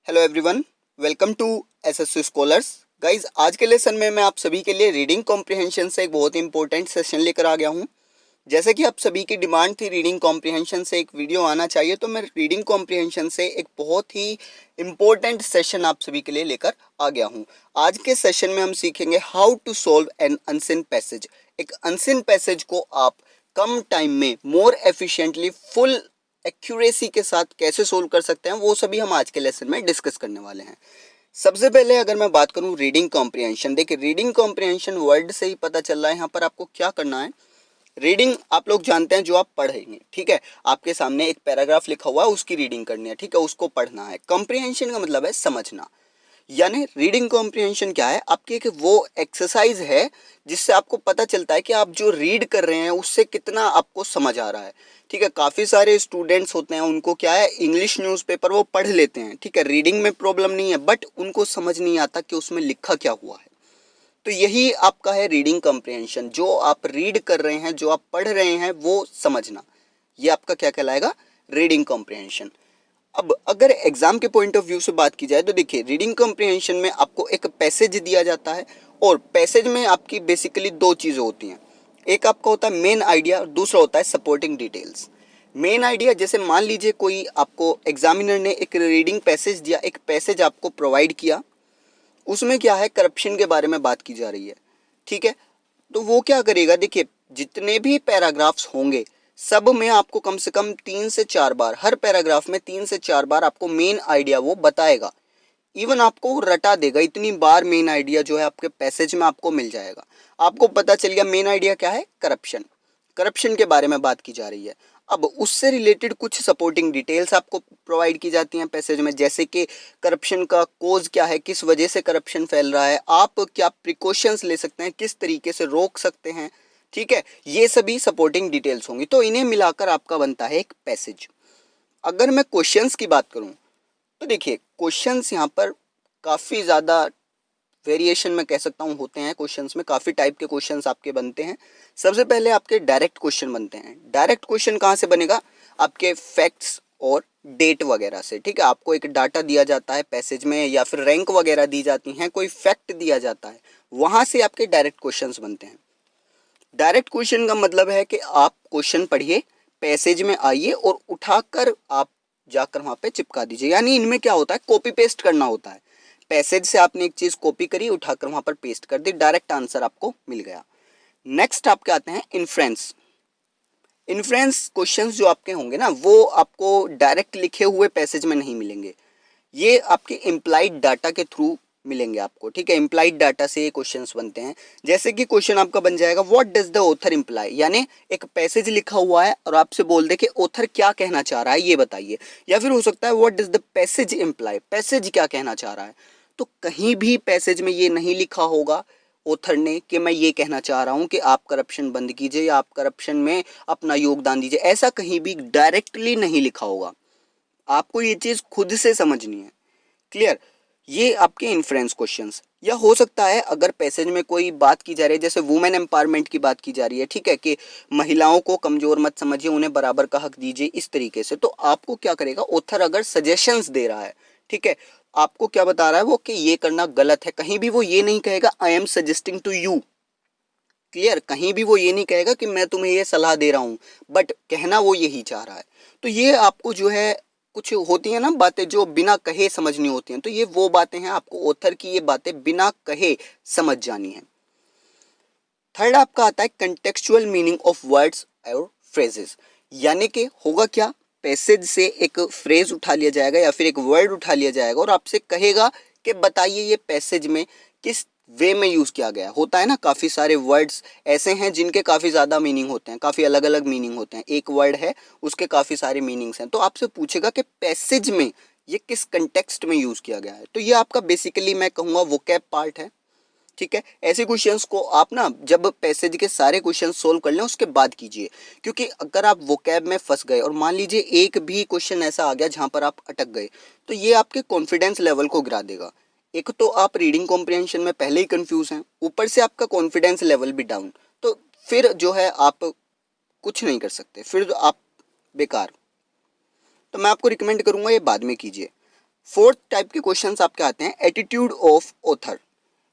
Hello everyone, welcome to SSC scholars. Guys, आज के lesson में मैं आप सभी के लिए रीडिंग कॉम्प्रिहेंशन से एक बहुत ही इंपॉर्टेंट सेशन लेकर आ गया हूँ। जैसे कि आप सभी की डिमांड थी रीडिंग कॉम्प्रिहेंशन से एक वीडियो आना चाहिए, तो मैं रीडिंग कॉम्प्रिहेंशन से एक बहुत ही इंपॉर्टेंट सेशन आप सभी के लिए लेकर आ गया हूँ। आज के सेशन में हम सीखेंगे how to solve an unseen passage. एक अनसीन पैसेज को आप कम टाइम में मोर एफिशिएंटली फुल एक्यूरेसी के साथ कैसे सोल्व कर सकते हैं, वो सभी हम आज के लेसन में डिस्कस करने वाले हैं। सबसे पहले अगर मैं बात करूं रीडिंग कॉम्प्रिहेंशन, देखिए रीडिंग कॉम्प्रिहेंशन वर्ड से ही पता चल रहा है यहाँ पर आपको क्या करना है। रीडिंग आप लोग जानते हैं, जो आप पढ़ेंगे, ठीक है। आपके सामने एक पैराग्राफ लिखा हुआ है, उसकी रीडिंग करनी है, ठीक है, उसको पढ़ना है। कॉम्प्रिहेंशन का मतलब है समझना। यानी रीडिंग कॉम्प्रिहेंशन क्या है, आपकी एक वो एक्सरसाइज है जिससे आपको पता चलता है कि आप जो रीड कर रहे हैं उससे कितना आपको समझ आ रहा है, ठीक है। काफ़ी सारे स्टूडेंट्स होते हैं, उनको क्या है, इंग्लिश न्यूज़पेपर वो पढ़ लेते हैं, ठीक है, रीडिंग में प्रॉब्लम नहीं है, बट उनको समझ नहीं आता कि उसमें लिखा क्या हुआ है। तो यही आपका है रीडिंग कॉम्प्रिहेंशन। जो आप रीड कर रहे हैं, जो आप पढ़ रहे हैं, वो समझना, ये आपका क्या कहलाएगा, रीडिंग कॉम्प्रिहेंशन। अब अगर एग्जाम के पॉइंट ऑफ व्यू से बात की जाए तो देखिए, रीडिंग कॉम्प्रिहेंशन में आपको एक पैसेज दिया जाता है, और पैसेज में आपकी बेसिकली दो चीज़ें होती हैं। एक आपका होता है मेन आइडिया, और दूसरा होता है सपोर्टिंग डिटेल्स। मेन आइडिया, जैसे मान लीजिए कोई आपको एग्जामिनर ने एक रीडिंग पैसेज दिया, एक पैसेज आपको प्रोवाइड किया, उसमें क्या है, करप्शन के बारे में बात की जा रही है, ठीक है। तो वो क्या करेगा, देखिए जितने भी पैराग्राफ्स होंगे सब में आपको कम से कम 3 से 4 बार, हर पैराग्राफ में 3 से 4 बार आपको मेन आइडिया वो बताएगा। इवन आपको रटा देगा, इतनी बार मेन आइडिया जो है आपके पैसेज में आपको मिल जाएगा। आपको पता चल गया मेन आइडिया क्या है, करप्शन। करप्शन के बारे में बात की जा रही है। अब उससे रिलेटेड कुछ सपोर्टिंग डिटेल्स आपको प्रोवाइड की जाती हैं पैसेज में, जैसे कि करप्शन का कोज क्या है, किस वजह से करप्शन फैल रहा है, आप क्या प्रिकॉशंस ले सकते हैं, किस तरीके से रोक सकते हैं, ठीक है। ये सभी सपोर्टिंग डिटेल्स होंगी, तो इन्हें मिलाकर आपका बनता है एक पैसेज। अगर मैं क्वेश्चंस की बात करूं तो देखिए, क्वेश्चंस यहाँ पर काफ़ी ज़्यादा वेरिएशन में कह सकता हूँ होते हैं। क्वेश्चंस में काफ़ी टाइप के क्वेश्चंस आपके बनते हैं। सबसे पहले आपके डायरेक्ट क्वेश्चन बनते हैं। डायरेक्ट क्वेश्चन कहाँ से बनेगा, आपके फैक्ट्स और डेट वगैरह से, ठीक है। आपको एक डाटा दिया जाता है पैसेज में, या फिर रैंक वगैरह दी जाती हैं, कोई फैक्ट दिया जाता है, वहाँ से आपके डायरेक्ट क्वेश्चंस बनते हैं। डायरेक्ट क्वेश्चन का मतलब है कि आप क्वेश्चन पढ़िए, पैसेज में आइए और उठाकर आप जाकर वहाँ पे चिपका दीजिए। यानी इनमें क्या होता है, कॉपी पेस्ट करना होता है। पैसेज से आपने एक चीज़ कॉपी करी, उठाकर वहाँ पर पेस्ट कर दी, डायरेक्ट आंसर आपको मिल गया। नेक्स्ट आपके आते हैं इन्फ्रेंस। इन्फ्रेंस क्वेश्चंस जो आपके होंगे ना, वो आपको डायरेक्ट लिखे हुए पैसेज में नहीं मिलेंगे, ये आपके इम्प्लाइड डाटा के थ्रू मिलेंगे आपको, ठीक है। इम्प्लाइड डाटा से ये क्वेश्चंस बनते हैं। जैसे कि क्वेश्चन आपका बन जाएगा, what does the author imply, यानी एक पैसेज लिखा हुआ है और आपसे बोल दे कि ऑथर क्या कहना चाह रहा है ये बताइए। या फिर हो सकता है what does the passage imply, passage क्या कहना चाह रहा है। तो कहीं भी पैसेज में ये नहीं लिखा होगा ऑथर ने कि मैं ये कहना चाह रहा हूँ कि आप करप्शन बंद कीजिए या आप करप्शन में अपना योगदान दीजिए, ऐसा कहीं भी डायरेक्टली नहीं लिखा होगा। आपको ये चीज़ खुद से समझनी है। क्लियर। ये आपके इन्फ्रेंस क्वेश्चंस। या हो सकता है अगर पैसेज में कोई बात की जा रही है, जैसे वुमेन एम्पावरमेंट की बात की जा रही है, ठीक है, कि महिलाओं को कमजोर मत समझिए, उन्हें बराबर का हक दीजिए, इस तरीके से, तो आपको क्या करेगा, ऑथर अगर सजेशंस दे रहा है, ठीक है, आपको क्या बता रहा है वो कि ये करना गलत है, कहीं भी वो ये नहीं कहेगा I am suggesting to you. Clear. कहीं भी वो ये नहीं कहेगा कि मैं तुम्हें ये सलाह दे रहा हूँ, बट कहना वो यही चाह रहा है। तो ये आपको जो है, कुछ होती है ना बातें जो बिना कहे समझनी होती हैं, तो ये वो बातें हैं, आपको ऑथर की ये बातें बिना कहे समझ जानी है। थर्ड आपका आता है कंटेक्चुअल मीनिंग ऑफ वर्ड्स और फ्रेजेस। यानी कि होगा क्या, पैसेज से एक फ्रेज उठा लिया जाएगा या फिर एक वर्ड उठा लिया जाएगा और आपसे कहेगा कि बताइए ये पैसेज में किस वे में यूज़ किया गया। होता है ना, काफ़ी सारे वर्ड्स ऐसे हैं जिनके काफ़ी ज़्यादा मीनिंग होते हैं, काफ़ी अलग अलग मीनिंग होते हैं। एक वर्ड है, उसके काफ़ी सारे मीनिंग्स हैं, तो आपसे पूछेगा कि पैसेज में ये किस कंटेक्स्ट में यूज़ किया गया है। तो ये आपका बेसिकली मैं कहूँगा वोकैब पार्ट है, ठीक है। ऐसे क्वेश्चंस को आप ना जब पैसेज के सारे क्वेश्चन सोल्व कर लें उसके बाद कीजिए, क्योंकि अगर आप वोकैब में फंस गए और मान लीजिए एक भी क्वेश्चन ऐसा आ गया जहां पर आप अटक गए, तो ये आपके कॉन्फिडेंस लेवल को गिरा देगा। एक तो आप रीडिंग कॉम्प्रिहेंशन में पहले ही कंफ्यूज हैं, ऊपर से आपका कॉन्फिडेंस लेवल भी डाउन, तो फिर जो है आप कुछ नहीं कर सकते, फिर आप बेकार। तो मैं आपको रिकमेंड करूंगा ये बाद में कीजिए। फोर्थ टाइप के क्वेश्चंस आपके आते हैं एटीट्यूड ऑफ ऑथर,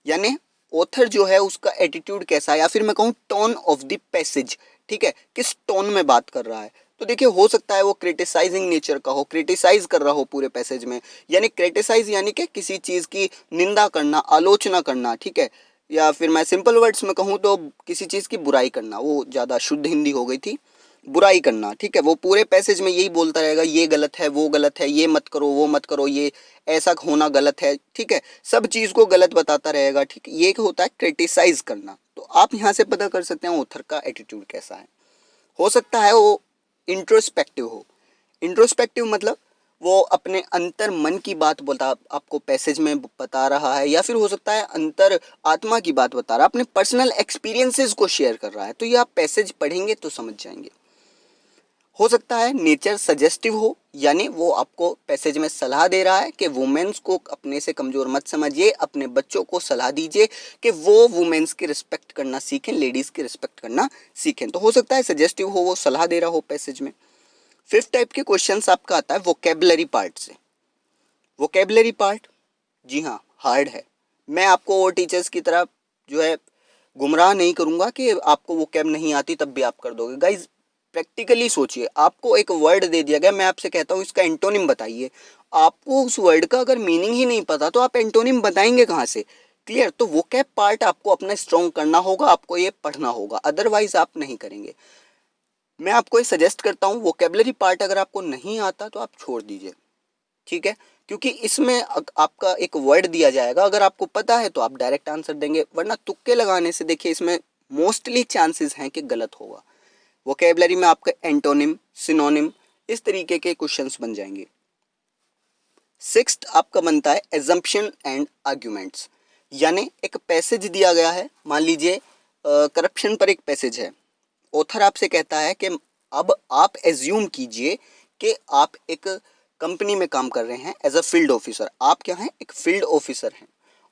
यानी ऑथर जो है उसका एटीट्यूड कैसा है, या फिर मैं कहूँ टोन ऑफ द पैसेज, ठीक है, किस टोन में बात कर रहा है। तो देखिए हो सकता है वो क्रिटिसाइजिंग नेचर का हो, क्रिटिसाइज कर रहा हो पूरे पैसेज में, यानी क्रिटिसाइज यानी कि किसी चीज़ की निंदा करना, आलोचना करना, ठीक है, या फिर मैं सिंपल वर्ड्स में कहूँ तो किसी चीज़ की बुराई करना, वो ज़्यादा शुद्ध हिंदी हो गई थी, बुराई करना, ठीक है। वो पूरे पैसेज में यही बोलता रहेगा, ये गलत है, वो गलत है, ये मत करो, वो मत करो, ये ऐसा होना गलत है, ठीक है, सब चीज़ को गलत बताता रहेगा, ठीक है। ये होता है क्रिटिसाइज करना। तो आप यहाँ से पता कर सकते हैं ऑथर का एटीट्यूड कैसा है। हो सकता है वो इंट्रोस्पेक्टिव हो। इंट्रोस्पेक्टिव मतलब वो अपने अंतर मन की बात बता आपको पैसेज में बता रहा है, या फिर हो सकता है अंतर आत्मा की बात बता रहा है, अपने पर्सनल एक्सपीरियंसेस को शेयर कर रहा है। तो ये आप पैसेज पढ़ेंगे तो समझ जाएंगे। हो सकता है नेचर सजेस्टिव हो, यानी वो आपको पैसेज में सलाह दे रहा है कि वुमेन्स को अपने से कमज़ोर मत समझिए, अपने बच्चों को सलाह दीजिए कि वो वुमेन्स की रिस्पेक्ट करना सीखें, लेडीज़ की रिस्पेक्ट करना सीखें। तो हो सकता है सजेस्टिव हो, वो सलाह दे रहा हो पैसेज में। फिफ्थ टाइप के क्वेश्चंस आपका आता है वोकेबलरी पार्ट से। वोकेबलरी पार्ट, जी हाँ, हार्ड है। मैं आपको और टीचर्स की तरह जो है गुमराह नहीं करूँगा कि आपको वोकेब नहीं आती तब भी आप कर दोगे। गाइज प्रैक्टिकली सोचिए, आपको एक वर्ड दे दिया गया, मैं आपसे कहता हूँ इसका एंटोनिम बताइए, आपको उस वर्ड का अगर मीनिंग ही नहीं पता तो आप एंटोनिम बताएंगे कहाँ से। क्लियर। तो वोकेब पार्ट आपको अपना स्ट्रॉन्ग करना होगा, आपको ये पढ़ना होगा, अदरवाइज आप नहीं करेंगे। मैं आपको ये सजेस्ट करता हूँ वोकेबलरी पार्ट अगर आपको नहीं आता तो आप छोड़ दीजिए, ठीक है, क्योंकि इसमें आपका एक वर्ड दिया जाएगा, अगर आपको पता है तो आप डायरेक्ट आंसर देंगे, वरना तुक्के लगाने से देखिए इसमें मोस्टली चांसेस हैं कि गलत होगा। वोकेबलरी में आपका एंटोनिम, सिनोनिम, इस तरीके के क्वेश्चंस बन जाएंगे। सिक्स्थ आपका बनता है एजम्पशन एंड आर्ग्यूमेंट्स, यानी एक पैसेज दिया गया है, मान लीजिए करप्शन पर एक पैसेज है। ऑथर आपसे कहता है कि अब आप एज्यूम कीजिए कि आप एक कंपनी में काम कर रहे हैं एज अ फील्ड ऑफिसर। आप क्या हैं? एक फील्ड ऑफिसर हैं,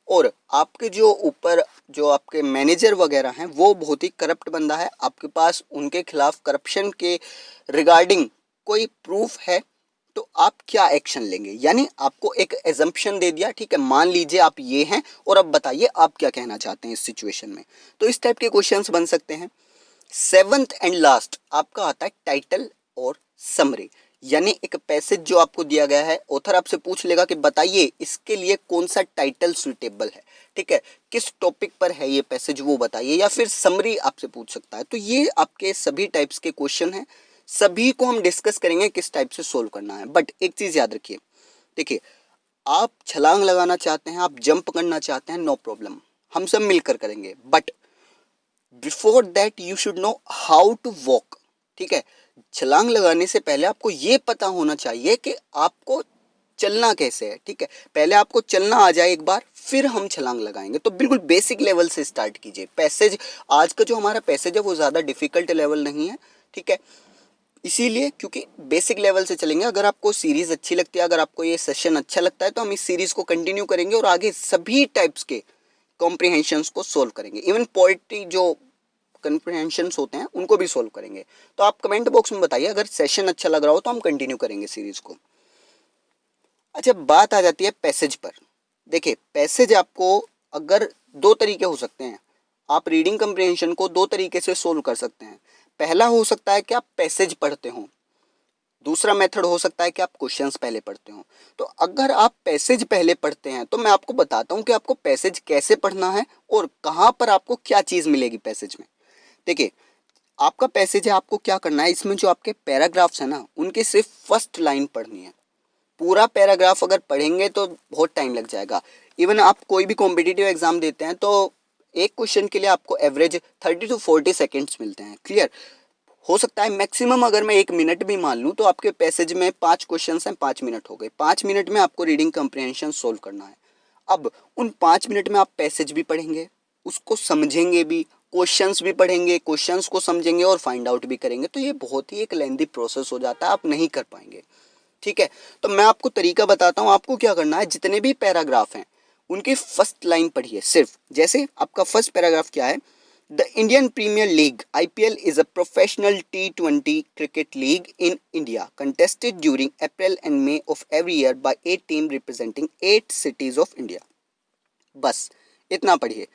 और आपके जो ऊपर जो आपके मैनेजर वगैरह हैं वो बहुत ही करप्ट बंदा है, आपके पास उनके खिलाफ करप्शन के रिगार्डिंग कोई प्रूफ है, तो आप क्या एक्शन लेंगे। यानी आपको एक एजम्पशन दे दिया, ठीक है, मान लीजिए आप ये हैं, और अब बताइए आप क्या कहना चाहते हैं इस सिचुएशन में। तो इस टाइप के क्वेश्चंस बन सकते हैं। सेवंथ एंड लास्ट आपका आता है टाइटल और समरी, यानी एक पैसेज जो आपको दिया गया है, ऑथर आपसे पूछ लेगा कि बताइए इसके लिए कौन सा टाइटल सुटेबल है, ठीक है, किस टॉपिक पर है ये पैसेज वो बताइए, या फिर समरी आपसे पूछ सकता है। तो ये आपके सभी टाइप्स के क्वेश्चन हैं, सभी को हम डिस्कस करेंगे किस टाइप से सोल्व करना है। बट एक चीज़ याद रखिए, देखिए आप छलांग लगाना चाहते हैं, आप जंप करना चाहते हैं, नो प्रॉब्लम, हम सब मिलकर करेंगे, but before that you should know how to walk, ठीक है। छलांग लगाने से पहले आपको ये पता होना चाहिए कि आपको चलना कैसे है, ठीक है। पहले आपको चलना आ जाए एक बार, फिर हम छलांग लगाएंगे। तो बिल्कुल बेसिक लेवल से स्टार्ट कीजिए। पैसेज आज का जो हमारा पैसेज है वो ज़्यादा डिफिकल्ट लेवल नहीं है, ठीक है, इसीलिए क्योंकि बेसिक लेवल से चलेंगे। अगर आपको सीरीज़ अच्छी लगती है, अगर आपको ये सेशन अच्छा लगता है, तो हम इस सीरीज़ को कंटिन्यू करेंगे और आगे सभी टाइप्स के कॉम्प्रिहेंशंस को सोल्व करेंगे। इवन पोइट्री जो कॉम्प्रिहेंशंस होते हैं उनको भी सोल्व करेंगे। तो आप कमेंट बॉक्स में बताइए, अगर सेशन अच्छा लग रहा हो तो हम कंटिन्यू करेंगे सीरीज़ को। अच्छा, बात आ जाती है पैसेज पर। देखिए पैसेज आपको अगर दो तरीके हो सकते हैं, आप रीडिंग कम्प्रिहेंशन को दो तरीके से सोल्व कर सकते हैं। पहला हो सकता है कि आप पैसेज पढ़ते हो, दूसरा मेथड हो सकता है कि आप क्वेश्चंस पहले पढ़ते हो। तो अगर आप पैसेज पहले पढ़ते हैं तो मैं आपको बताता हूँ कि आपको पैसेज कैसे पढ़ना है और कहाँ पर आपको क्या चीज़ मिलेगी पैसेज में। देखिए आपका पैसेज है, आपको क्या करना है, इसमें जो आपके पैराग्राफ्स हैं ना, उनकी सिर्फ फर्स्ट लाइन पढ़नी है। पूरा पैराग्राफ अगर पढ़ेंगे तो बहुत टाइम लग जाएगा। इवन आप कोई भी कॉम्पिटिटिव एग्जाम देते हैं तो एक क्वेश्चन के लिए आपको एवरेज 30 to 40 सेकेंड्स मिलते हैं। क्लियर। हो सकता है मैक्सिमम अगर मैं 1 मिनट भी मान लूँ तो आपके पैसेज में 5 क्वेश्चन हैं, 5 मिनट हो गए। 5 मिनट में आपको रीडिंग कम्प्रिहेंशन सोल्व करना है। अब उन 5 मिनट में आप पैसेज भी पढ़ेंगे, उसको समझेंगे भी, क्वेश्चंस भी पढ़ेंगे, क्वेश्चंस को समझेंगे और फाइंड आउट भी करेंगे। तो ये बहुत ही एक लेंदी प्रोसेस हो जाता है, आप नहीं कर पाएंगे, ठीक है। तो मैं आपको तरीका बताता हूँ, आपको क्या करना है, जितने भी पैराग्राफ हैं उनकी फर्स्ट लाइन पढ़िए सिर्फ। जैसे आपका फर्स्ट पैराग्राफ क्या है The Indian Premier League (IPL) is a professional T20 cricket league in India, contested during April and May of every year by 8 teams representing 8 cities of India. बस इतना पढ़िए,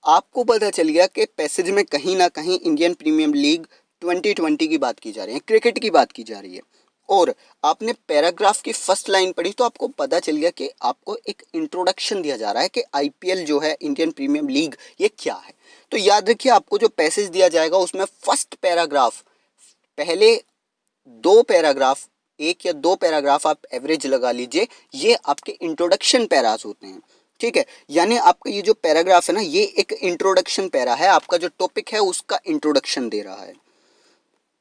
आपको पता चल गया कि पैसेज में कहीं ना कहीं इंडियन प्रीमियर लीग 2020 की बात की जा रही है, क्रिकेट की बात की जा रही है। और आपने पैराग्राफ की फर्स्ट लाइन पढ़ी तो आपको पता चल गया कि आपको एक इंट्रोडक्शन दिया जा रहा है कि आईपीएल जो है इंडियन प्रीमियर लीग ये क्या है। तो याद रखिए, आपको जो पैसेज दिया जाएगा उसमें फर्स्ट पैराग्राफ, पहले 2 पैराग्राफ, 1 या 2 पैराग्राफ आप एवरेज लगा लीजिए, ये आपके इंट्रोडक्शन पैरास होते हैं। ठीक है, यानी आपका ये जो पैराग्राफ है ना, ये एक इंट्रोडक्शन पैरा है, आपका जो टॉपिक है उसका इंट्रोडक्शन दे रहा है।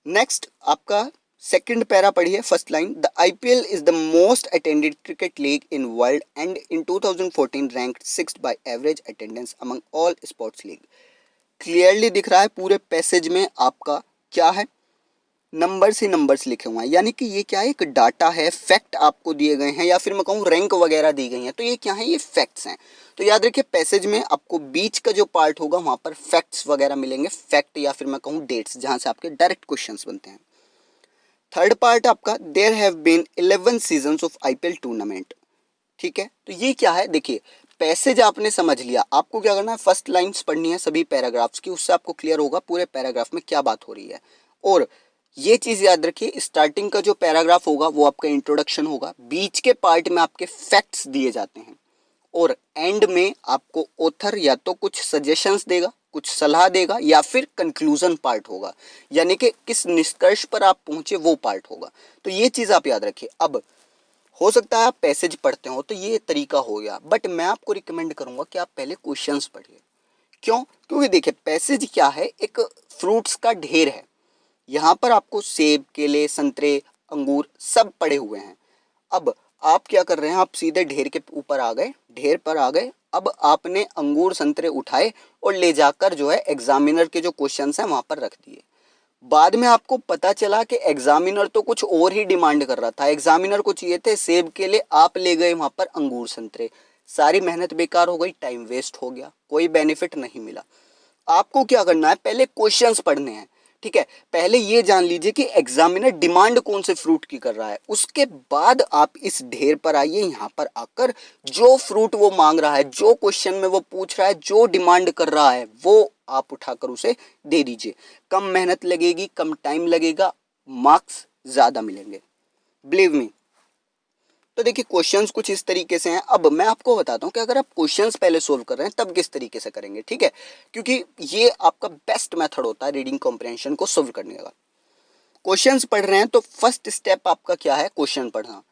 नेक्स्ट आपका सेकंड पैरा पढ़िए, first line, the IPL is the most attended cricket league in world and in 2014 ranked 6th by average attendance among all sports league. Clearly दिख रहा है पूरे पैसेज में आपका क्या है, नंबर्स ही नंबर्स लिखे हुए हैं, यानी कि ये क्या है, एक डाटा है, फैक्ट आपको दिए गए हैं, या फिर मैं कहूँ रैंक वगैरह दी गई हैं, तो ये क्या है, ये फैक्ट्स हैं। तो याद रखिए, पैसेज में आपको बीच का जो पार्ट होगा वहाँ पर फैक्ट्स वगैरह मिलेंगे, फैक्ट या फिर मैं कहूँ डेट्स, जहाँ से आपके डायरेक्ट क्वेश्चंस बनते हैं। थर्ड पार्ट आपका, there have been 11 seasons of IPL tournament. ठीक है, तो ये क्या है, देखिए पैसेज आपने समझ लिया, आपको क्या करना है, फर्स्ट लाइन्स पढ़नी है सभी पैराग्राफ्स की, उससे आपको क्लियर होगा पूरे पैराग्राफ में क्या बात हो रही है। और ये चीज याद रखिए, स्टार्टिंग का जो पैराग्राफ होगा वो आपका इंट्रोडक्शन होगा, बीच के पार्ट में आपके फैक्ट्स दिए जाते हैं, और एंड में आपको ऑथर या तो कुछ सजेशंस देगा, कुछ सलाह देगा, या फिर कंक्लूजन पार्ट होगा, यानी कि किस निष्कर्ष पर आप पहुंचे वो पार्ट होगा। तो ये चीज आप याद रखिए। अब हो सकता है आप पैसेज पढ़ते हो तो ये तरीका हो गया, बट मैं आपको रिकमेंड करूंगा कि आप पहले क्वेश्चंस पढ़िए। क्यों? क्योंकि देखिए पैसेज क्या है, एक फ्रूट्स का ढेर है, यहाँ पर आपको सेब, केले, संतरे, अंगूर सब पड़े हुए हैं। अब आप क्या कर रहे हैं, आप सीधे ढेर के ऊपर आ गए, ढेर पर आ गए, अब आपने अंगूर संतरे उठाए और ले जाकर जो है एग्जामिनर के जो क्वेश्चंस हैं वहां पर रख दिए। बाद में आपको पता चला कि एग्जामिनर तो कुछ और ही डिमांड कर रहा था, एग्जामिनर को चाहिए थे सेब, केले, आप ले गए वहां पर अंगूर संतरे, सारी मेहनत बेकार हो गई, टाइम वेस्ट हो गया, कोई बेनिफिट नहीं मिला। आपको क्या करना है, पहले क्वेश्चंस पढ़ने हैं। ठीक है, पहले ये जान लीजिए कि एग्जामिनर डिमांड कौन से फ्रूट की कर रहा है, उसके बाद आप इस ढेर पर आइए, यहाँ पर आकर जो फ्रूट वो मांग रहा है, जो क्वेश्चन में वो पूछ रहा है, जो डिमांड कर रहा है, वो आप उठाकर उसे दे दीजिए। कम मेहनत लगेगी, कम टाइम लगेगा, मार्क्स ज्यादा मिलेंगे, बिलीव मी। तो देखिए क्वेश्चंस कुछ इस तरीके से हैं। अब मैं आपको बताता हूं कि अगर आप क्वेश्चंस पहले सोल्व कर रहे हैं तब किस तरीके से करेंगे। ठीक है, क्योंकि ये आपका बेस्ट मेथड होता है रीडिंग कॉम्प्रिहेंशन को सोल्व करने का। क्वेश्चंस पढ़ रहे हैं तो फर्स्ट स्टेप आपका क्या है, क्वेश्चन पढ़ना।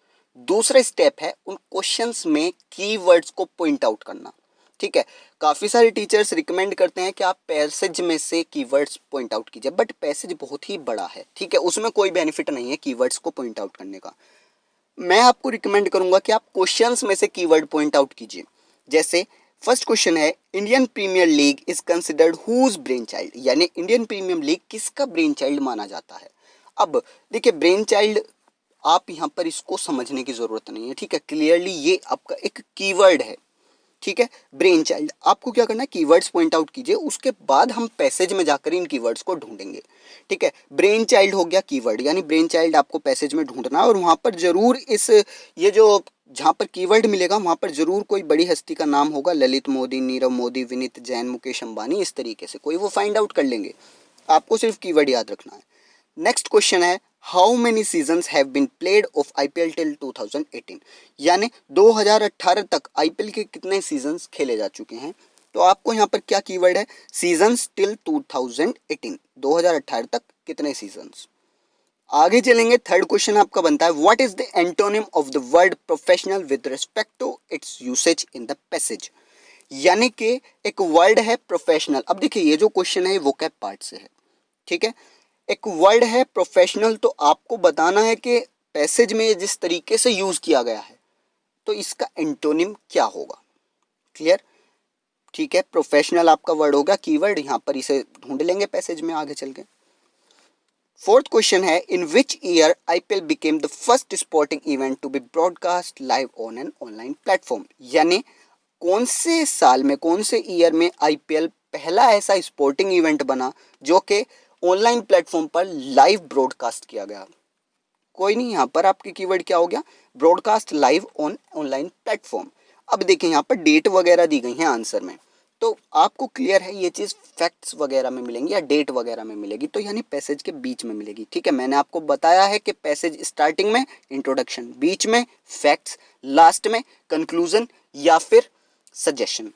दूसरा स्टेप है उन क्वेश्चंस में कीवर्ड्स को पॉइंट आउट करना। ठीक है, काफी सारे टीचर्स रिकमेंड करते हैं कि आप पैसेज में से कीवर्ड्स पॉइंट आउट कीजिए, बट पैसेज बहुत ही बड़ा है। ठीक है, उसमें कोई बेनिफिट नहीं है कीवर्ड्स को पॉइंट आउट करने का। मैं आपको रिकमेंड करूंगा कि आप क्वेश्चंस में से कीवर्ड पॉइंट आउट कीजिए। जैसे फर्स्ट क्वेश्चन है, Indian Premier League is considered whose brainchild, यानी इंडियन प्रीमियर लीग किसका ब्रेन चाइल्ड माना जाता है। अब देखिए ब्रेन चाइल्ड, आप यहाँ पर इसको समझने की जरूरत नहीं है। ठीक है, क्लियरली ये आपका एक कीवर्ड है। ठीक है, ब्रेन चाइल्ड, आपको क्या करना है, कीवर्ड्स पॉइंट आउट कीजिए, उसके बाद हम पैसेज में जाकर इन कीवर्ड्स को ढूंढेंगे। ठीक है, ब्रेन चाइल्ड हो गया कीवर्ड, यानी ब्रेन चाइल्ड आपको पैसेज में ढूंढना है, और वहां पर जरूर इस ये जो जहां पर कीवर्ड मिलेगा वहां पर जरूर कोई बड़ी हस्ती का नाम होगा, ललित मोदी, नीरव मोदी, विनीत जैन, मुकेश अंबानी, इस तरीके से कोई वो फाइंड आउट कर लेंगे। आपको सिर्फ कीवर्ड याद रखना है। नेक्स्ट क्वेश्चन है, how many seasons have been played of IPL till 2018, यानी 2018 तक आईपीएल के कितने सीजन्स खेले जा चुके हैं। तो आपको यहाँ पर क्या कीवर्ड है, सीजन्स टिल 2018, 2018 तक कितने सीजन्स। आगे चलेंगे, थर्ड क्वेश्चन आपका बनता है, what is the antonym of the word professional with respect to its usage in the passage, यानी कि एक वर्ड है प्रोफेशनल। अब देखिए ये जो क्वेश्चन है वो कैप पार्ट से है। ठीक है, एक वर्ड है प्रोफेशनल, तो आपको बताना है कि पैसेज में जिस तरीके से यूज किया गया है तो इसका एंटोनिम क्या होगा। क्लियर? ठीक है, प्रोफेशनल आपका वर्ड होगा कीवर्ड, यहां पर इसे ढूंढ लेंगे पैसेज में आगे चल के। फोर्थ क्वेश्चन है, in which year IPL became the first sporting event to be broadcast live on an online platform, यानी कौन से साल में, कौन से ईयर में आईपीएल पहला ऐसा स्पोर्टिंग इवेंट बना जो कि ऑनलाइन प्लेटफॉर्म पर लाइव ब्रॉडकास्ट किया गया। कोई नहीं, यहाँ पर आपके कीवर्ड क्या हो गया, broadcast live on online platform. अब देखिए यहाँ पर डेट वगैरह दी गई है आंसर में, तो आपको क्लियर है ये चीज़ फैक्ट्स वगैरह में मिलेंगी या डेट वगैरह में मिलेगी, तो यानी पैसेज के बीच में मिलेगी। ठीक है, मैंने आपको बताया है कि पैसेज स्टार्टिंग में इंट्रोडक्शन, बीच में फैक्ट्स, लास्ट में कंक्लूजन या फिर suggestion.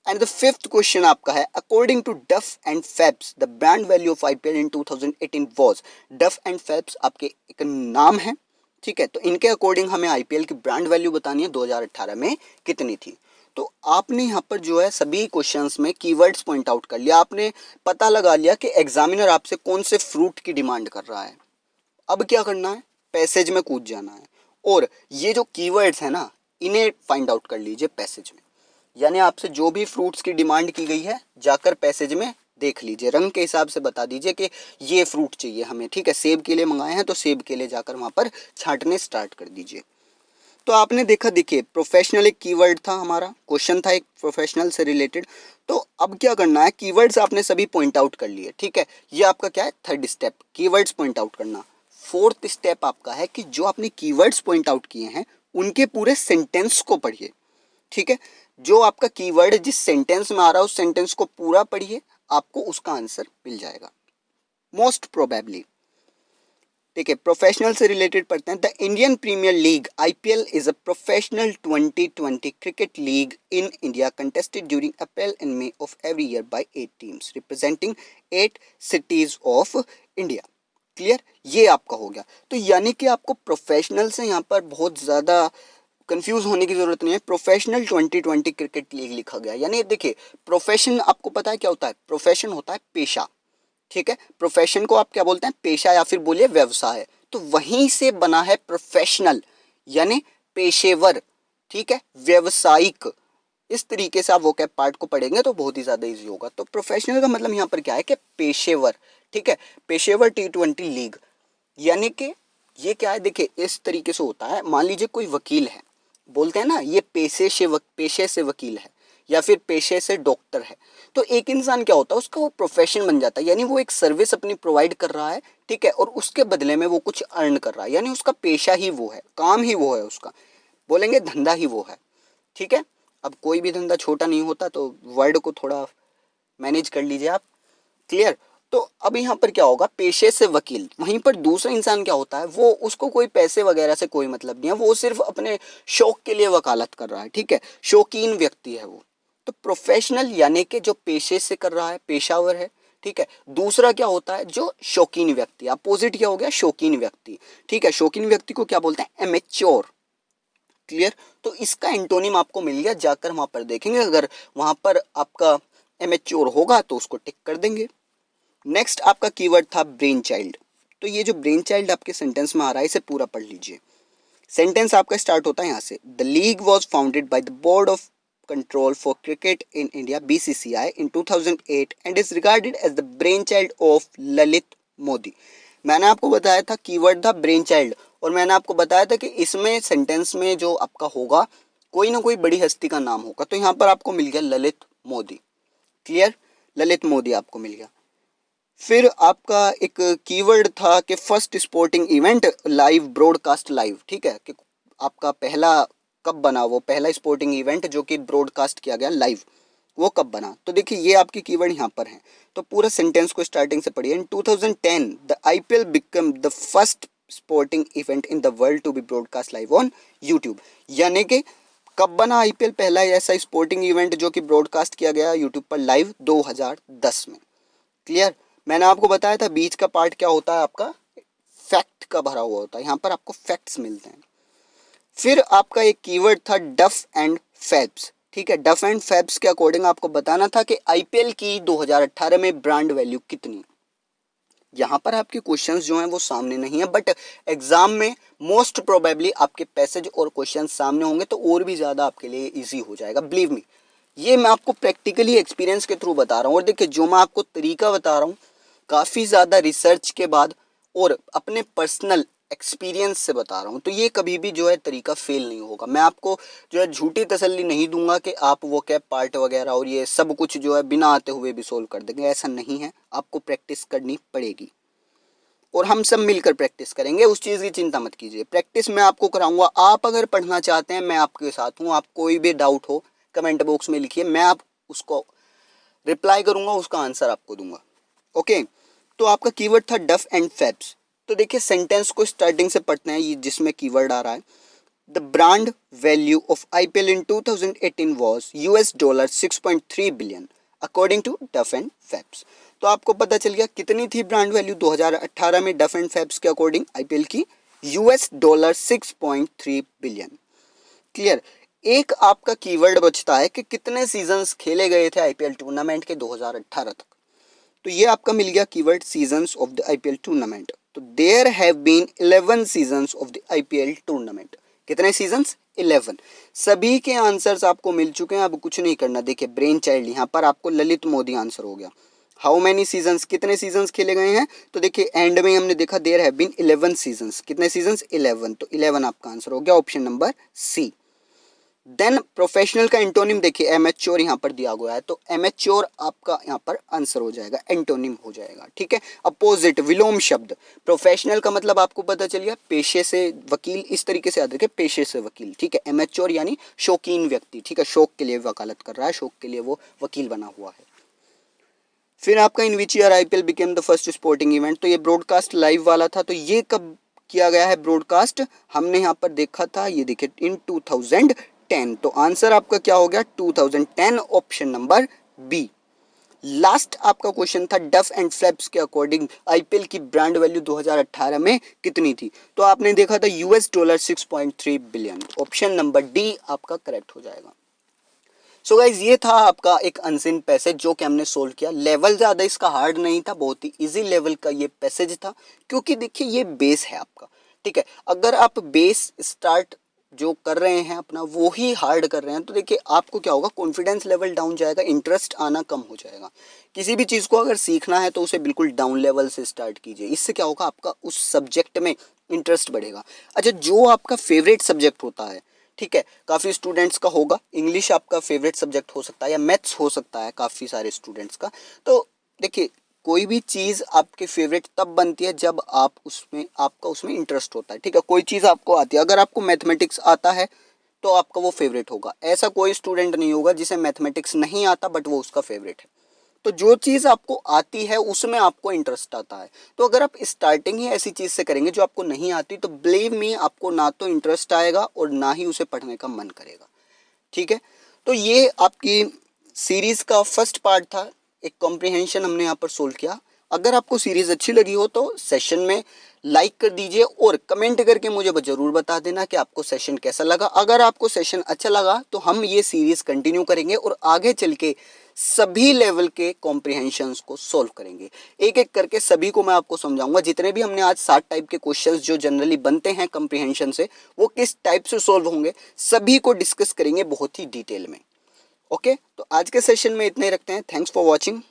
And the fifth question आपका है, according to Duff and Phelps the brand value of IPL in 2018 was. Duff and Phelps आपके एक नाम है, ठीक है, तो इनके अकॉर्डिंग हमें आईपीएल की ब्रांड वैल्यू बतानी है 2018 में कितनी थी। तो आपने यहाँ पर जो है सभी क्वेश्चंस में कीवर्ड्स पॉइंट आउट कर लिया, आपने पता लगा लिया कि एग्जामिनर आपसे कौन से फ्रूट की डिमांड कर रहा है। अब क्या करना है, पैसेज में कूद जाना है और ये जो कीवर्ड्स है ना इन्हें फाइंड आउट कर लीजिए पैसेज में। यानी आपसे जो भी फ्रूट्स की डिमांड की गई है जाकर पैसेज में देख लीजिए, रंग के हिसाब से बता दीजिए कि ये फ्रूट चाहिए हमें। ठीक है, सेब के लिए मंगाए हैं तो सेब के लिए जाकर वहाँ पर छांटने स्टार्ट कर दीजिए। तो आपने देखा, देखिए प्रोफेशनल एक कीवर्ड था, हमारा क्वेश्चन था एक प्रोफेशनल से रिलेटेड। तो अब क्या करना है, कीवर्ड्स आपने सभी पॉइंट आउट कर लिए। ठीक है, ये आपका क्या है, third step, keywords point out करना। फोर्थ स्टेप आपका है कि जो आपने कीवर्ड्स पॉइंट आउट किए हैं उनके पूरे सेंटेंस को पढ़िए। ठीक है, जो आपका कीवर्ड जिस सेंटेंस में आ रहा है उस सेंटेंस को पूरा पढ़िए, आपको उसका आंसर मिल जाएगा मोस्ट प्रोबेबली। ठीक है, प्रोफेशनल से रिलेटेड पढ़ते हैं। The Indian Premier League IPL is a professional 2020 cricket league in India contested during April and May of every year by 8 teams representing 8 cities of India. Clear, ये आपका हो गया। तो यानी कि आपको प्रोफेशनल से यहाँ पर बहुत ज़्यादा कंफ्यूज होने की जरूरत नहीं है। प्रोफेशनल 2020 क्रिकेट लीग लिखा गया, यानी देखिए प्रोफेशन आपको पता है क्या होता है, प्रोफेशन होता है पेशा। ठीक है, प्रोफेशन को आप क्या बोलते हैं, पेशा या फिर बोलिए व्यवसाय। तो वहीं से बना है प्रोफेशनल यानी पेशेवर। ठीक है, व्यवसायिक। इस तरीके से आप वो कैप पार्ट को पढ़ेंगे तो बहुत ही ज्यादा इजी होगा। तो प्रोफेशनल का मतलब यहाँ पर क्या है कि पेशेवर। ठीक है, पेशेवर T20 लीग, यानी कि ये क्या है, देखिए इस तरीके से होता है। मान लीजिए कोई वकील है, बोलते हैं ना ये पेशे से वकील है या फिर पेशे से डॉक्टर है। तो एक इंसान क्या होता है, उसका वो प्रोफेशन बन जाता है, यानी वो एक सर्विस अपनी प्रोवाइड कर रहा है। ठीक है, और उसके बदले में वो कुछ अर्न कर रहा है, यानी उसका पेशा ही वो है, काम ही वो है, उसका बोलेंगे धंधा ही वो है। ठीक है, अब कोई भी धंधा छोटा नहीं होता, तो वर्ड को थोड़ा मैनेज कर लीजिए आप। क्लियर, तो अब यहाँ पर क्या होगा, पेशे से वकील। वहीं पर दूसरा इंसान क्या होता है, वो उसको कोई पैसे वगैरह से कोई मतलब नहीं है, वो सिर्फ अपने शौक के लिए वकालत कर रहा है। ठीक है, शौकीन व्यक्ति है वो। तो प्रोफेशनल यानी कि जो पेशे से कर रहा है, पेशावर है। ठीक है, दूसरा क्या होता है, जो शौकीन व्यक्ति, अपोजिट क्या हो गया, शौकीन व्यक्ति। ठीक है, शौकीन व्यक्ति को क्या बोलते हैं, एमेच्योर। क्लियर, तो इसका एंटोनिम आपको मिल गया, जाकर वहां पर देखेंगे, अगर वहां पर आपका एमेच्योर होगा तो उसको टिक कर देंगे। नेक्स्ट आपका कीवर्ड था ब्रेन चाइल्ड। तो ये जो ब्रेन चाइल्ड आपके सेंटेंस में आ रहा है इसे पूरा पढ़ लीजिए। सेंटेंस आपका स्टार्ट होता है यहाँ से, the league was founded by the Board of Control for Cricket in India BCCI in 2008 and is regarded as the brainchild of Lalit Modi. मैंने आपको बताया था कीवर्ड था ब्रेन चाइल्ड, और मैंने आपको बताया था कि इसमें सेंटेंस में जो आपका होगा कोई ना कोई बड़ी हस्ती का नाम होगा। तो यहाँ पर आपको मिल गया ललित मोदी। क्लियर, ललित मोदी आपको मिल गया। फिर आपका एक कीवर्ड था कि first sporting event live broadcast live. ठीक है, कि आपका पहला कब बना, वो पहला स्पोर्टिंग इवेंट जो कि ब्रॉडकास्ट किया गया लाइव, वो कब बना। तो देखिए ये आपकी कीवर्ड यहाँ पर है, तो पूरा सेंटेंस को स्टार्टिंग से पढ़िए। In 2010 the IPL become the first sporting event in the world to be broadcast live on YouTube. यानी कि कब बना आईपीएल, पहला ऐसा स्पोर्टिंग इवेंट जो कि ब्रॉडकास्ट किया गया यूट्यूब पर लाइव, 2010 में। क्लियर, मैंने आपको बताया था बीच का पार्ट क्या होता है, आपका फैक्ट का भरा हुआ होता है, यहाँ पर आपको फैक्ट्स मिलते हैं। फिर आपका एक कीवर्ड था डफ एंड फैब्स। ठीक है, डफ एंड फैब्स के अकॉर्डिंग आपको बताना था कि आईपीएल की 2018 में ब्रांड वैल्यू कितनी। यहाँ पर आपके क्वेश्चंस जो हैं वो सामने नहीं है, बट एग्जाम में मोस्ट प्रोबेबली आपके पैसेज और क्वेश्चंस सामने होंगे, तो और भी ज़्यादा आपके लिए इजी हो जाएगा, बिलीव मी। ये मैं आपको प्रैक्टिकली एक्सपीरियंस के थ्रू बता रहा हूँ। और देखिए जो मैं आपको तरीका बता रहा हूँ, काफ़ी ज़्यादा रिसर्च के बाद और अपने पर्सनल एक्सपीरियंस से बता रहा हूँ, तो ये कभी भी जो है तरीका फेल नहीं होगा। मैं आपको जो है झूठी तसल्ली नहीं दूंगा कि आप वो कैप पार्ट वगैरह और ये सब कुछ जो है बिना आते हुए भी सोल्व कर देंगे, ऐसा नहीं है। आपको प्रैक्टिस करनी पड़ेगी और हम सब मिलकर प्रैक्टिस करेंगे, उस चीज़ की चिंता मत कीजिए। प्रैक्टिस मैं आपको कराऊंगा। आप अगर पढ़ना चाहते हैं मैं आपके साथ हूँ। आप कोई भी डाउट हो कमेंट बॉक्स में लिखिए, मैं आप उसको रिप्लाई करूंगा, उसका आंसर आपको दूंगा। ओके, तो आपका कीवर्ड था डफ एंड फैब्स। तो देखिए सेंटेंस को स्टार्टिंग से पढ़ते हैं, ये जिसमें कीवर्ड आ रहा है। The brand value of IPL in 2018 was $6.3 billion according to Duff and Phelps. तो आपको पता चल गया कितनी थी ब्रांड वैल्यू 2018 में डफ एंड फैब्स के अकॉर्डिंग आईपीएल की, $6.3 बिलियन। क्लियर। एक आपका कीवर्ड बचता है कि कितने सीजन्स खेले गए थे आईपीएल टूर्नामेंट के 2018 तक। तो ये आपका मिल गया keyword seasons of the IPL tournament. तो there have been 11 seasons of the IPL tournament. कितने सीजन्स? 11। सभी के आंसर्स आपको मिल चुके हैं, अब कुछ नहीं करना। देखिए ब्रेन चाइल्ड यहाँ पर आपको ललित मोदी आंसर हो गया। हाउ मैनी सीजन्स, कितने सीजन्स खेले गए हैं? तो देखिए एंड में हमने देखा देयर हैव बीन 11 सीजन्स। कितने सीजन्स? 11। तो 11 आपका आंसर हो गया, option number C. Then professional का एंटोनिम देखिए एमेच्योर यहाँ पर दिया गया है, तो एमेच्योर आपका यहाँ पर आंसर हो जाएगा, एंटोनिम हो जाएगा। ठीक है। अपोजिट, विलोम शब्द। प्रोफेशनल का मतलब आपको पता चल गया पेशे से वकील, इस तरीके से याद रखें, पेशे से वकील। ठीक है। एमेच्योर यानी शौकीन व्यक्ति। ठीक है, शौक के लिए वकालत कर रहा है, शौक के लिए वो वकील बना हुआ है। फिर आपका in which year IPL became the first sporting event. तो ये ब्रॉडकास्ट लाइव वाला था, तो ये कब किया गया है ब्रॉडकास्ट? हमने यहाँ पर देखा था, ये देखिए इन 2010। तो आंसर आपका क्या हो गया? 2010, ऑप्शन नंबर बी। लास्ट आपका क्वेश्चन था डफ एंड फ्लैप्स के अकॉर्डिंग आईपीएल की ब्रांड वैल्यू 2018 में कितनी थी? तो आपने देखा था $6.3 बिलियन। ऑप्शन नंबर डी आपका करेक्ट हो जाएगा। सो गाइज ये था आपका एक अनसीन पैसेज जो कि हमने सोल्व किया। लेवल ज़्यादा इसका हार्ड नहीं था, बहुत ही इजी लेवल का ये पैसेज था, क्योंकि देखिए ये बेस है आपका। ठीक है, अगर आप बेस स्टार्ट जो कर रहे हैं अपना वो ही हार्ड कर रहे हैं तो देखिए आपको क्या होगा, कॉन्फिडेंस लेवल डाउन जाएगा, इंटरेस्ट आना कम हो जाएगा। किसी भी चीज़ को अगर सीखना है तो उसे बिल्कुल डाउन लेवल से स्टार्ट कीजिए, इससे क्या होगा आपका उस सब्जेक्ट में इंटरेस्ट बढ़ेगा। अच्छा, जो आपका फेवरेट सब्जेक्ट होता है, ठीक है, काफ़ी स्टूडेंट्स का होगा, इंग्लिश आपका फेवरेट सब्जेक्ट हो सकता है या मैथ्स हो सकता है काफ़ी सारे स्टूडेंट्स का। तो देखिए कोई भी चीज़ आपके फेवरेट तब बनती है जब आप उसमें आपका उसमें इंटरेस्ट होता है। ठीक है, कोई चीज़ आपको आती है, अगर आपको मैथमेटिक्स आता है तो आपका वो फेवरेट होगा। ऐसा कोई स्टूडेंट नहीं होगा जिसे मैथमेटिक्स नहीं आता बट वो उसका फेवरेट है। तो जो चीज़ आपको आती है उसमें आपको इंटरेस्ट आता है। तो अगर आप स्टार्टिंग ही ऐसी चीज़ से करेंगे जो आपको नहीं आती, तो बिलीव मी आपको ना तो इंटरेस्ट आएगा और ना ही उसे पढ़ने का मन करेगा। ठीक है, तो ये आपकी सीरीज़ का फर्स्ट पार्ट था, एक कॉम्प्रिहेंशन हमने यहाँ पर सोल्व किया। अगर आपको सीरीज़ अच्छी लगी हो तो सेशन में लाइक कर दीजिए और कमेंट करके मुझे ज़रूर बता देना कि आपको सेशन कैसा लगा। अगर आपको सेशन अच्छा लगा तो हम ये सीरीज़ कंटिन्यू करेंगे और आगे चल के सभी लेवल के कॉम्प्रिहेंशंस को सॉल्व करेंगे। एक एक करके सभी को मैं आपको समझाऊंगा। जितने भी हमने आज 7 टाइप के क्वेश्चंस जो जनरली बनते हैं कॉम्प्रिहेंशन से, वो किस टाइप से सॉल्व होंगे, सभी को डिस्कस करेंगे बहुत ही डिटेल में। ओके, तो आज के सेशन में इतने ही रखते हैं। Thanks for watching.